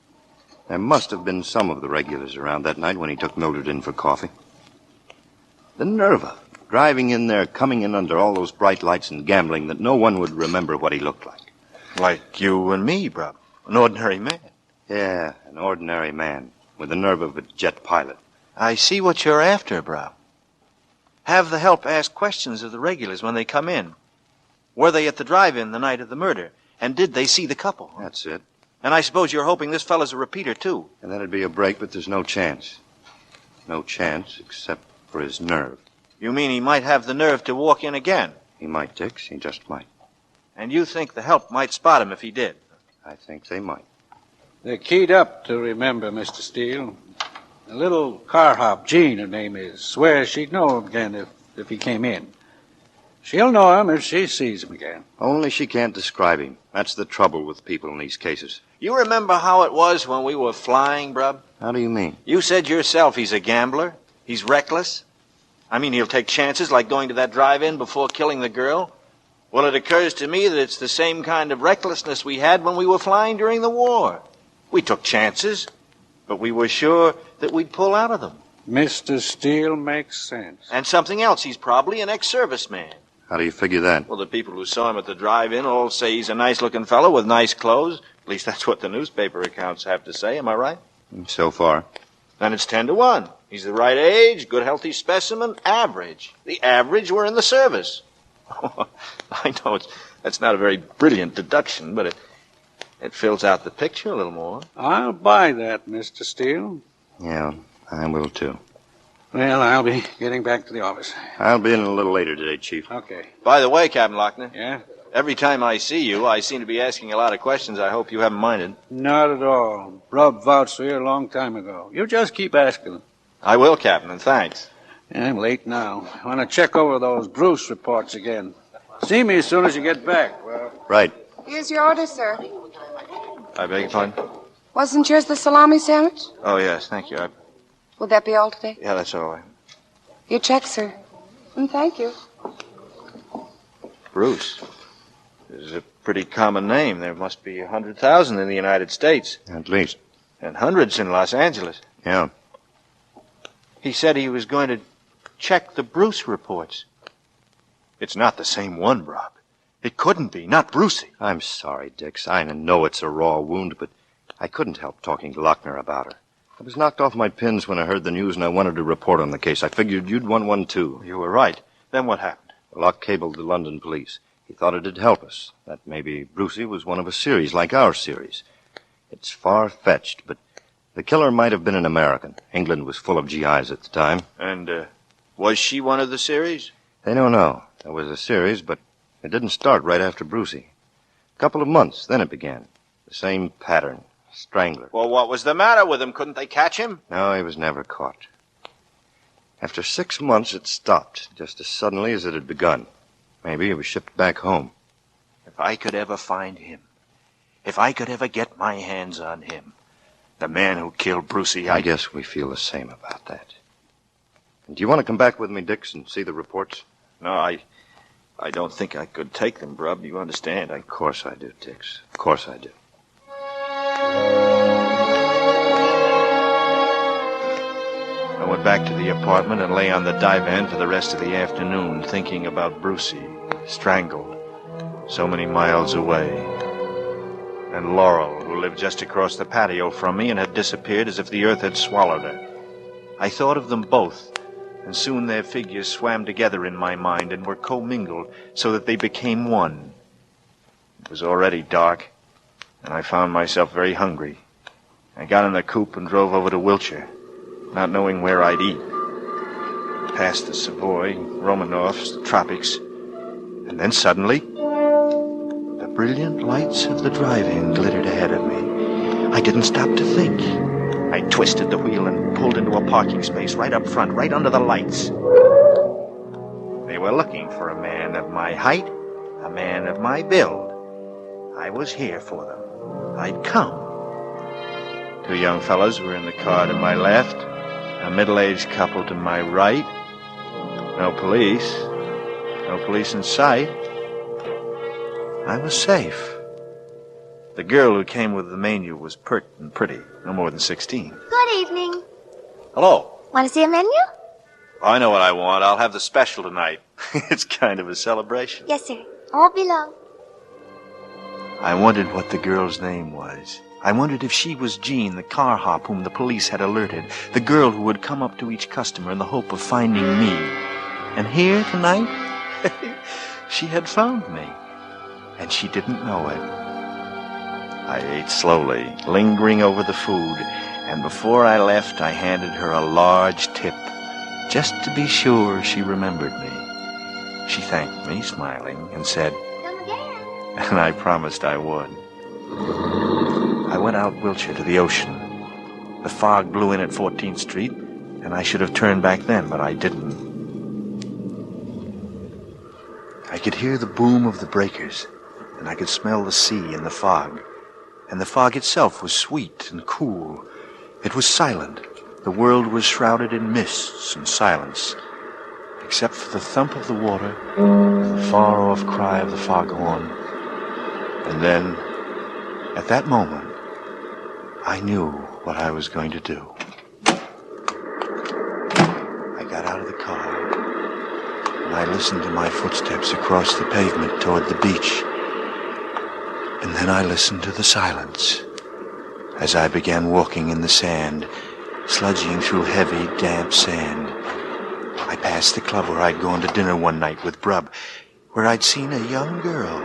There must have been some of the regulars around that night when he took Mildred in for coffee. The nerve of it, driving in there, coming in under all those bright lights and gambling that no one would remember what he looked like. Like you and me, bro. An ordinary man. Yeah, an ordinary man with the nerve of a jet pilot. I see what you're after, bro. Have the help ask questions of the regulars when they come in. Were they at the drive-in the night of the murder? And did they see the couple? That's it. And I suppose you're hoping this fella's a repeater, too. And that'd be a break, but there's no chance. No chance except for his nerve. You mean he might have the nerve to walk in again? He might, Dix. He just might. And you think the help might spot him if he did? I think they might. They're keyed up to remember, Mr. Steele. A little car hop, Jean, her name is, swears she'd know him again if he came in. She'll know him if she sees him again. Only she can't describe him. That's the trouble with people in these cases. You remember how it was when we were flying, Brub? How do you mean? You said yourself he's a gambler. He's reckless. I mean, he'll take chances like going to that drive-in before killing the girl. Well, it occurs to me that it's the same kind of recklessness we had when we were flying during the war. We took chances, but we were sure that we'd pull out of them. Mr. Steele makes sense. And something else, he's probably an ex-serviceman. How do you figure that? Well, the people who saw him at the drive-in all say he's a nice-looking fellow with nice clothes. At least that's what the newspaper accounts have to say. Am I right? So far. Then it's 10-1. He's the right age, good healthy specimen, average. The average were in the service. I know that's not a very brilliant deduction, but it fills out the picture a little more. I'll buy that, Mr. Steele. Yeah, I will too. Well, I'll be getting back to the office. I'll be in a little later today, Chief. Okay. By the way, Captain Lochner. Yeah? Every time I see you, I seem to be asking a lot of questions I hope you haven't minded. Not at all. Brub vouched for you a long time ago. You just keep asking them. I will, Captain, and thanks. I'm late now. I want to check over those Bruce reports again. See me as soon as you get back. Well, right. Here's your order, sir. I beg your pardon? Wasn't yours the salami sandwich? Oh, yes, thank you. Would that be all today? Yeah, that's all right. Your check, sir. And thank you. Bruce. This is a pretty common name. There must be 100,000 in the United States. At least. And hundreds in Los Angeles. Yeah. He said he was going to check the Bruce reports. It's not the same one, Rob. It couldn't be. Not Brucey. I'm sorry, Dix. I know it's a raw wound, but I couldn't help talking to Lochner about her. I was knocked off my pins when I heard the news and I wanted to report on the case. I figured you'd want one, too. You were right. Then what happened? Locke cabled the London police. He thought it'd help us, that maybe Brucey was one of a series like our series. It's far-fetched, but the killer might have been an American. England was full of GIs at the time. And, was she one of the series? They don't know. There was a series, but it didn't start right after Brucey. A couple of months, then it began. The same pattern. Strangler. Well, what was the matter with him? Couldn't they catch him? No, he was never caught. After 6 months, it stopped, just as suddenly as it had begun. Maybe he was shipped back home. If I could ever find him, if I could ever get my hands on him, the man who killed Brucey, I guess we feel the same about that. And do you want to come back with me, Dix, and see the reports? No, I don't think I could take them, Brub. You understand? Of course I do, Dix. Of course I do. I went back to the apartment and lay on the divan for the rest of the afternoon, thinking about Brucey, strangled, so many miles away, and Laurel, who lived just across the patio from me and had disappeared as if the earth had swallowed her. I thought of them both, and soon their figures swam together in my mind and were commingled so that they became one. It was already dark, and I found myself very hungry. I got in the coupe and drove over to Wiltshire, not knowing where I'd eat. Past the Savoy, Romanovs, the tropics, and then suddenly, the brilliant lights of the drive-in glittered ahead of me. I didn't stop to think. I twisted the wheel and pulled into a parking space right up front, right under the lights. They were looking for a man of my height, a man of my build. I was here for them. I'd come. 2 young fellows were in the car to my left, a middle-aged couple to my right. No police in sight. I was safe. The girl who came with the menu was pert and pretty, no more than 16. Good evening. Hello. Want to see a menu? I know what I want. I'll have the special tonight. It's kind of a celebration. Yes, sir. All below. I wondered what the girl's name was. I wondered if she was Jean, the car hop whom the police had alerted, the girl who would come up to each customer in the hope of finding me. And here tonight, she had found me, and she didn't know it. I ate slowly, lingering over the food, and before I left, I handed her a large tip, just to be sure she remembered me. She thanked me, smiling, and said, Come again. And I promised I would. I went out Wiltshire to the ocean. The fog blew in at 14th Street, and I should have turned back then, but I didn't. I could hear the boom of the breakers, and I could smell the sea in the fog. And the fog itself was sweet and cool. It was silent. The world was shrouded in mists and silence, except for the thump of the water and the far-off cry of the foghorn. And then, at that moment, I knew what I was going to do. I got out of the car, and I listened to my footsteps across the pavement toward the beach. And then I listened to the silence as I began walking in the sand, sludging through heavy, damp sand. I passed the club where I'd gone to dinner one night with Brub, where I'd seen a young girl,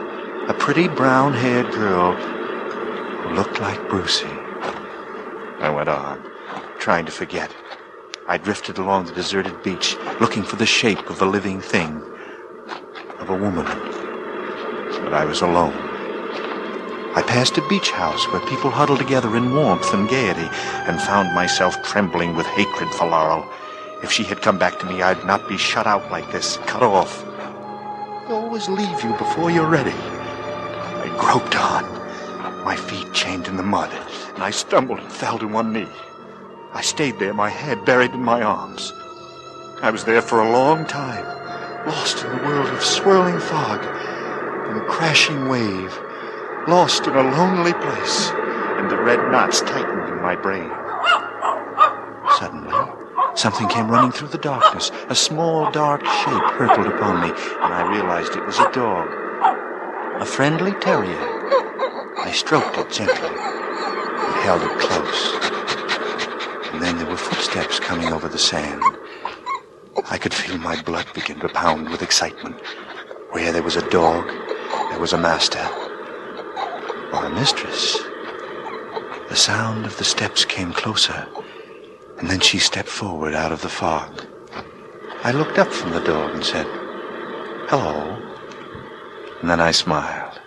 a pretty brown-haired girl who looked like Brucie. I went on, trying to forget. I drifted along the deserted beach, looking for the shape of a living thing, of a woman. But I was alone. I passed a beach house where people huddled together in warmth and gaiety, and found myself trembling with hatred for Laurel. If she had come back to me, I'd not be shut out like this, cut off. They always leave you before you're ready. I groped on, my feet chained in the mud, and I stumbled and fell to one knee. I stayed there, my head buried in my arms. I was there for a long time, lost in the world of swirling fog and crashing wave, lost in a lonely place, and the red knots tightened in my brain. Suddenly, something came running through the darkness. A small, dark shape hurtled upon me, and I realized it was a dog. A friendly terrier. I stroked it gently and held it close. And then there were footsteps coming over the sand. I could feel my blood begin to pound with excitement. Where there was a dog, there was a master. Or a mistress. The sound of the steps came closer, and then she stepped forward out of the fog. I looked up from the dog and said, "Hello." And then I smiled.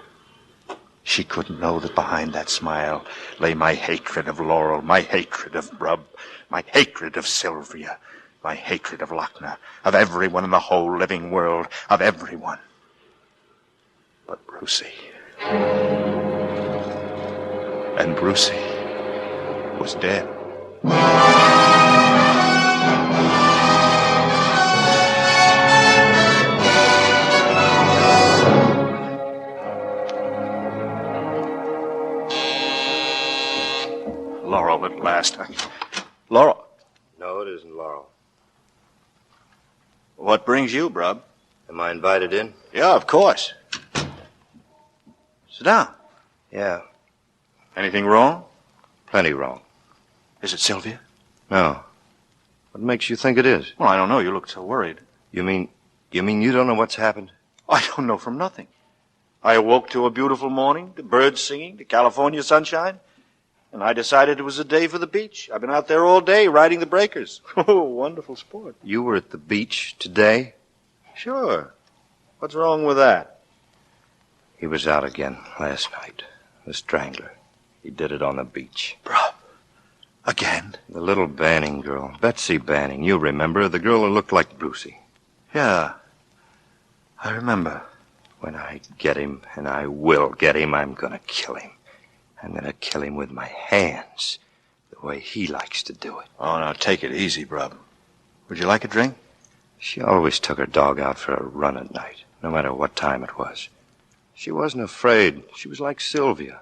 She couldn't know that behind that smile lay my hatred of Laurel, my hatred of Brub, my hatred of Sylvia, my hatred of Lochner, of everyone in the whole living world, of everyone. But Brucie. And Brucie was dead. Laurel at last. Laurel? No, it isn't Laurel. What brings you, Brub? Am I invited in? Yeah, of course. Sit down. Yeah. Anything wrong? Plenty wrong. Is it Sylvia? No. What makes you think it is? Well, I don't know. You looked so worried. You mean you don't know what's happened? I don't know from nothing. I awoke to a beautiful morning, the birds singing, the California sunshine, and I decided it was a day for the beach. I've been out there all day riding the breakers. Oh, wonderful sport. You were at the beach today? Sure. What's wrong with that? He was out again last night. The Strangler. He did it on the beach. Brub. Again? The little Banning girl. Betsy Banning. You remember? The girl who looked like Brucie. Yeah. I remember. When I get him, and I will get him, I'm gonna kill him. I'm gonna kill him with my hands. The way he likes to do it. Oh, now take it easy, Brub. Would you like a drink? She always took her dog out for a run at night, no matter what time it was. She wasn't afraid. She was like Sylvia.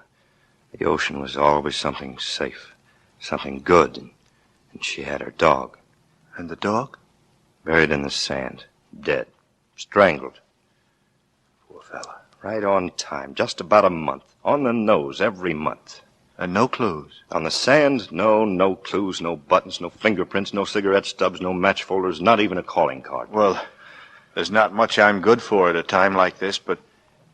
The ocean was always something safe, something good, and she had her dog. And the dog? Buried in the sand, dead, strangled. Poor fella. Right on time, just about a month, on the nose every month. And no clues? On the sand, no clues, no buttons, no fingerprints, no cigarette stubs, no match folders, not even a calling card. Well, there's not much I'm good for at a time like this, but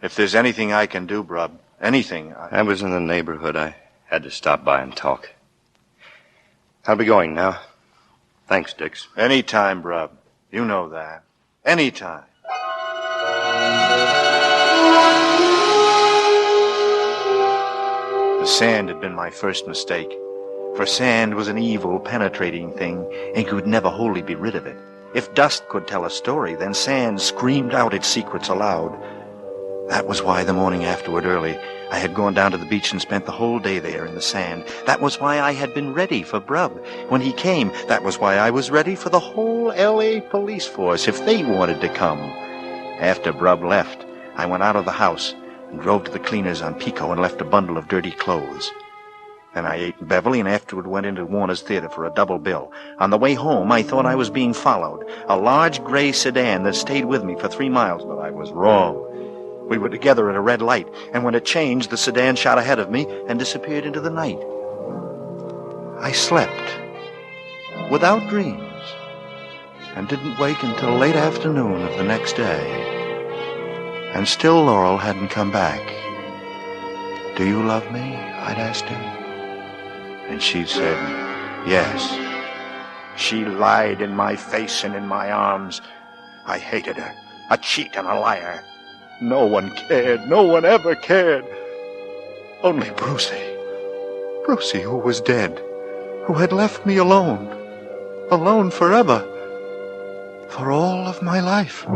if there's anything I can do, Brub, anything... I was in the neighborhood. I had to stop by and talk. I'll be going now. Thanks, Dix. Anytime, Brub. You know that. Anytime. The sand had been my first mistake. For sand was an evil, penetrating thing, and you could never wholly be rid of it. If dust could tell a story, then sand screamed out its secrets aloud. That was why the morning afterward early, I had gone down to the beach and spent the whole day there in the sand. That was why I had been ready for Brub. When he came, that was why I was ready for the whole L.A. police force if they wanted to come. After Brub left, I went out of the house and drove to the cleaners on Pico and left a bundle of dirty clothes. Then I ate in Beverly and afterward went into Warner's Theater for a double bill. On the way home, I thought I was being followed. A large gray sedan that stayed with me for 3 miles, but I was wrong. We were together at a red light, and when it changed, the sedan shot ahead of me and disappeared into the night. I slept without dreams and didn't wake until late afternoon of the next day. And still Laurel hadn't come back. "Do you love me?" I'd asked her. And she'd said, "Yes." She lied in my face and in my arms. I hated her, a cheat and a liar. No one cared. No one ever cared. Only Brucey. Brucey, who was dead, who had left me alone. Alone forever. For all of my life.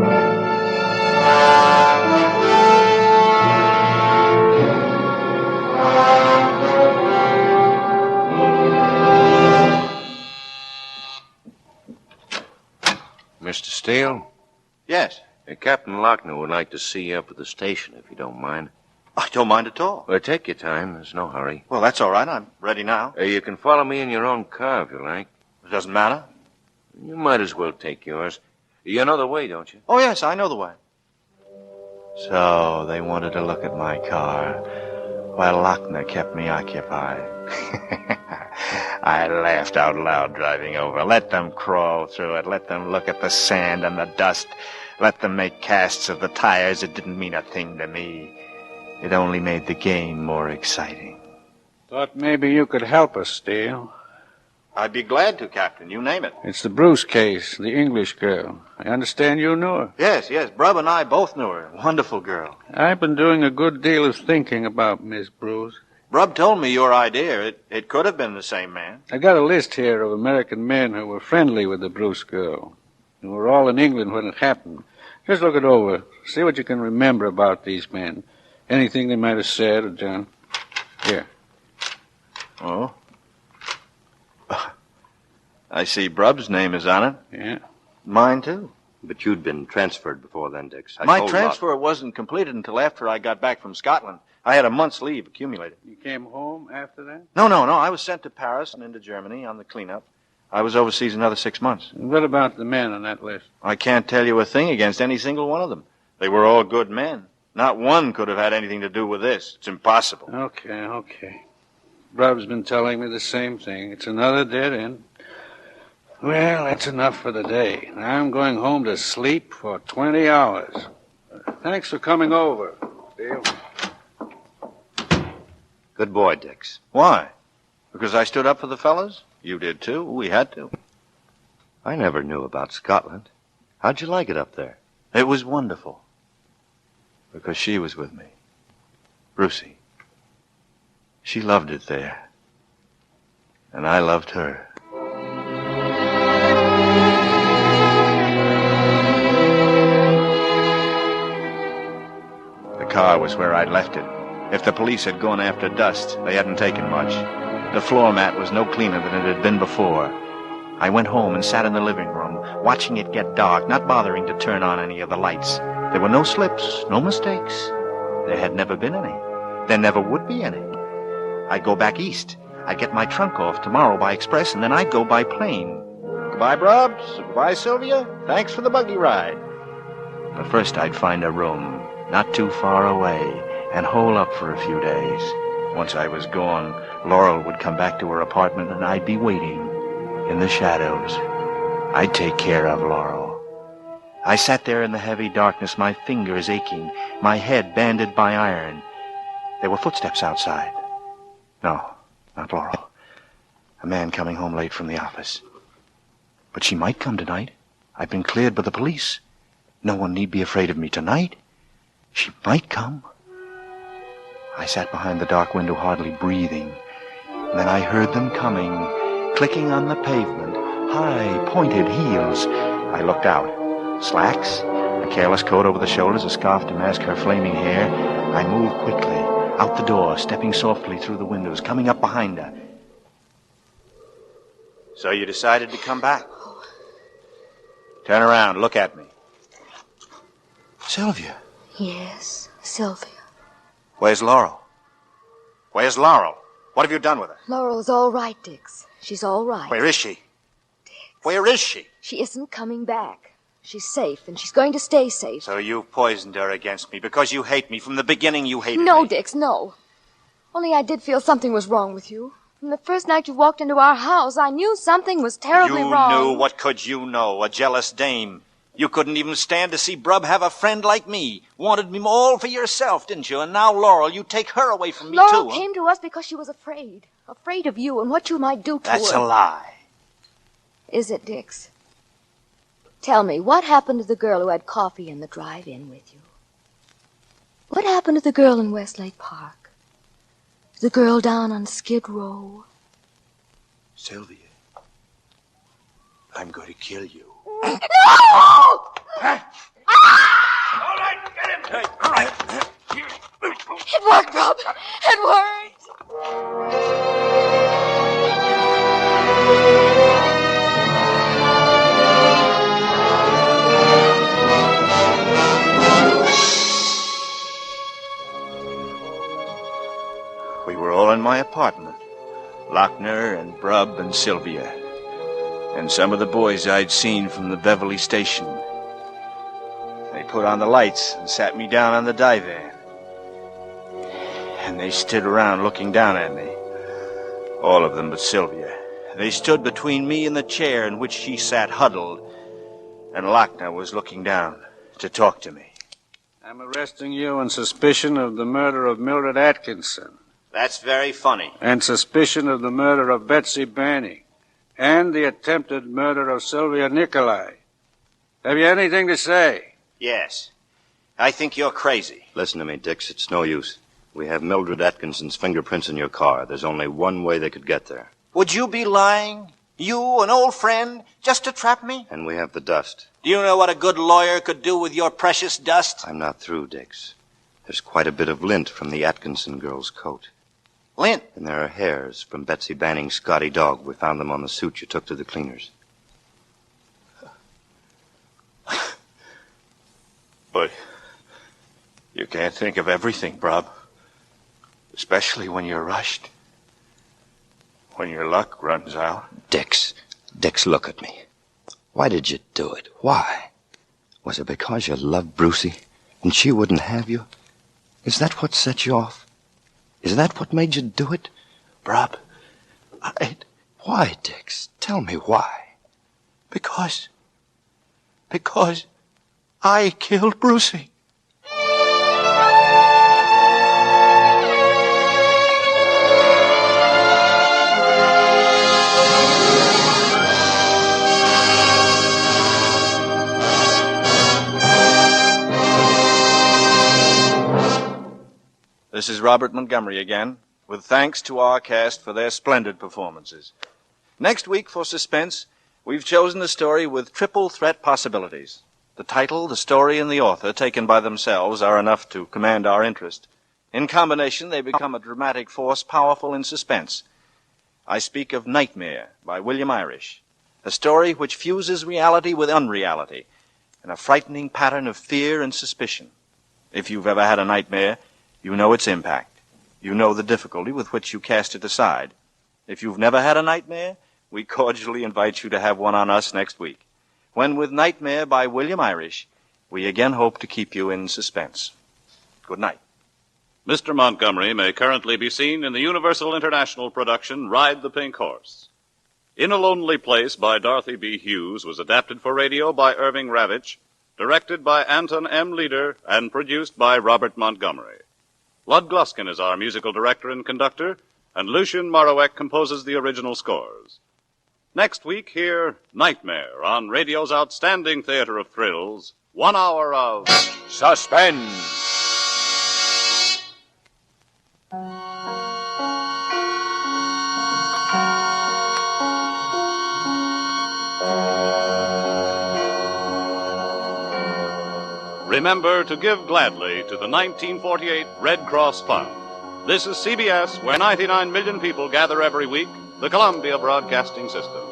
Mr. Steele? Yes. Captain Lochner would like to see you up at the station, if you don't mind. I don't mind at all. Well, take your time. There's no hurry. Well, that's all right. I'm ready now. You can follow me in your own car, if you like. It doesn't matter. You might as well take yours. You know the way, don't you? Oh, yes, I know the way. So, they wanted to look at my car, while Lochner kept me occupied. I laughed out loud driving over. Let them crawl through it. Let them look at the sand and the dust. Let them make casts of the tires. It didn't mean a thing to me. It only made the game more exciting. Thought maybe you could help us, Steele. I'd be glad to, Captain. You name it. It's the Bruce case, the English girl. I understand you knew her. Yes. Brub and I both knew her. Wonderful girl. I've been doing a good deal of thinking about Miss Bruce. Brub told me your idea. It could have been the same man. I got a list here of American men who were friendly with the Bruce girl. Who were all in England when it happened. Just look it over. See what you can remember about these men. Anything they might have said or done. Here. Oh? I see Brub's name is on it. Yeah. Mine, too. But you'd been transferred before then, Dix. My transfer wasn't completed until after I got back from Scotland. I had a month's leave accumulated. You came home after that? No. I was sent to Paris and into Germany on the cleanup. I was overseas another 6 months. What about the men on that list? I can't tell you a thing against any single one of them. They were all good men. Not one could have had anything to do with this. It's impossible. Okay. Brub's been telling me the same thing. It's another dead end. Well, that's enough for the day. I'm going home to sleep for 20 hours. Thanks for coming over, Steele. Good boy, Dix. Why? Because I stood up for the fellas? You did, too. We had to. I never knew about Scotland. How'd you like it up there? It was wonderful. Because she was with me. Brucey. She loved it there. And I loved her. The car was where I'd left it. If the police had gone after dust, they hadn't taken much. The floor mat was no cleaner than it had been before. I went home and sat in the living room, watching it get dark, not bothering to turn on any of the lights. There were no slips, no mistakes. There had never been any. There never would be any. I'd go back east. I'd get my trunk off tomorrow by express, and then I'd go by plane. Goodbye, Brubs. Goodbye, Sylvia. Thanks for the buggy ride. But first I'd find a room, not too far away, and hole up for a few days. Once I was gone, Laurel would come back to her apartment, and I'd be waiting in the shadows. I'd take care of Laurel. I sat there in the heavy darkness, my fingers aching, my head banded by iron. There were footsteps outside. No, not Laurel. A man coming home late from the office. But she might come tonight. I've been cleared by the police. No one need be afraid of me tonight. She might come. I sat behind the dark window, hardly breathing. And then I heard them coming, clicking on the pavement, high, pointed heels. I looked out. Slacks, a careless coat over the shoulders, a scarf to mask her flaming hair. I moved quickly, out the door, stepping softly through the windows, coming up behind her. So you decided to come back? Turn around, look at me. Sylvia. Yes, Sylvia. Where's Laurel? Where's Laurel? What have you done with her? Laurel's all right, Dix. She's all right. Where is she? Where is she? She isn't coming back. She's safe, and she's going to stay safe. So you poisoned her against me because you hate me. From the beginning, you hated me. No, Dix, no. Only I did feel something was wrong with you. From the first night you walked into our house, I knew something was terribly wrong. You knew. What could you know? A jealous dame. You couldn't even stand to see Brub have a friend like me. Wanted me all for yourself, didn't you? And now, Laurel, you take her away from me, Laurel too. came to us because she was afraid. Afraid of you and what you might do to her. That's a lie. Is it, Dix? Tell me, what happened to the girl who had coffee in the drive-in with you? What happened to the girl in Westlake Park? The girl down on Skid Row? Sylvia, I'm going to kill you. No! All right, get him. Hey, all right. It worked, Rob. It worked. We were all in my apartment. Lochner and Brub and Sylvia. And some of the boys I'd seen from the Beverly station. They put on the lights and sat me down on the divan. And they stood around looking down at me. All of them but Sylvia. They stood between me and the chair in which she sat huddled. And Lochner was looking down to talk to me. I'm arresting you on suspicion of the murder of Mildred Atkinson. That's very funny. And suspicion of the murder of Betsy Banning. And the attempted murder of Sylvia Nicolai. Have you anything to say? Yes. I think you're crazy. Listen to me, Dix. It's no use. We have Mildred Atkinson's fingerprints in your car. There's only one way they could get there. Would you be lying? You, an old friend, just to trap me? And we have the dust. Do you know what a good lawyer could do with your precious dust? I'm not through, Dix. There's quite a bit of lint from the Atkinson girl's coat. Lint? And there are hairs from Betsy Banning's Scotty dog. We found them on the suit you took to the cleaners. But you can't think of everything, Brub. Especially when you're rushed. When your luck runs out. Dix, look at me. Why did you do it? Why? Was it because you loved Brucie and she wouldn't have you? Is that what set you off? Is that what made you do it? Brub, Why, Dix? Tell me why. Because I killed Brucie. This is Robert Montgomery again, with thanks to our cast for their splendid performances. Next week for Suspense, we've chosen a story with triple threat possibilities. The title, the story, and the author, taken by themselves, are enough to command our interest. In combination, they become a dramatic force powerful in suspense. I speak of Nightmare by William Irish, a story which fuses reality with unreality in a frightening pattern of fear and suspicion. If you've ever had a nightmare, you know its impact. You know the difficulty with which you cast it aside. If you've never had a nightmare, we cordially invite you to have one on us next week, when with Nightmare by William Irish, we again hope to keep you in suspense. Good night. Mr. Montgomery may currently be seen in the Universal International production Ride the Pink Horse. In a Lonely Place by Dorothy B. Hughes was adapted for radio by Irving Ravitch, directed by Anton M. Leader, and produced by Robert Montgomery. Lud Gluskin is our musical director and conductor, and Lucien Morawek composes the original scores. Next week, hear Nightmare on radio's outstanding theater of thrills, 1 hour of Suspense. Remember to give gladly to the 1948 Red Cross Fund. This is CBS, where 99 million people gather every week, the Columbia Broadcasting System.